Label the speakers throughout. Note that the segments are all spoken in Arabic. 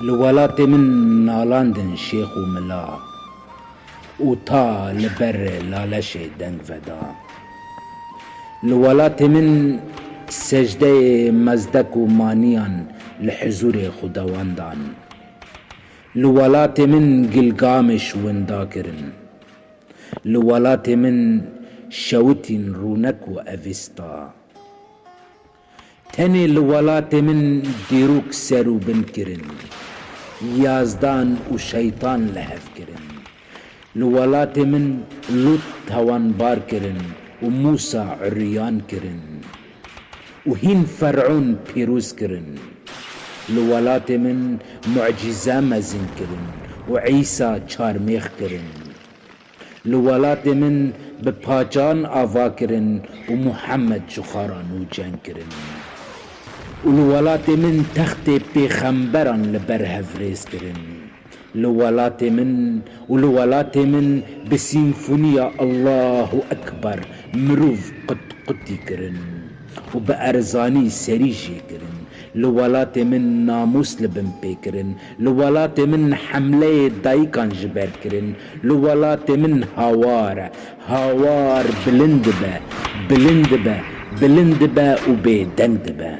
Speaker 1: لولات من نالاندن شيخ وملا وتا لبر لالش دنگ فدا لولات من سجده مزدك ومانيان لحضور خداوندان لولات من گلگامش ونداكرن لولات من شوتين رونك وأفستا تني لولات من ديروك سرو بنكرن يازدان وشيطان لهفكرن لولات من لوط هوان بار كرن وموسى عريان كرن وهين فرعون بيروز كرن لولات من معجزة مزن كرن وعيسى چارميخ كرن لولات من بپاچان آوا كرن ومحمد جخاران وجان كرن ولولات من تخت پیغمبران لبر هفريز كرن ولولات من بسيمفونيا الله أكبر مروف قطي كرن وبأرزاني سريجي كرن لولات من ناموس لبن بكرن لولات من حملة دايكان جبر كرن لولات من هوار بلندبة وبدندبة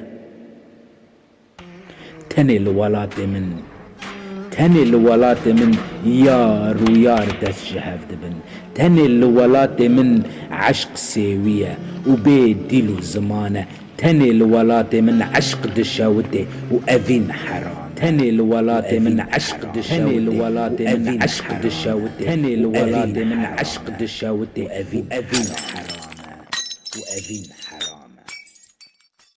Speaker 1: تني الولات من يار ويار دس جهاف دبن تني الولات من عشق سيوية وبيت ديلو زمانة تني الولات من عشق دشاوته وأذين حرام تني الولات من عشق دشاوته وأذين حرام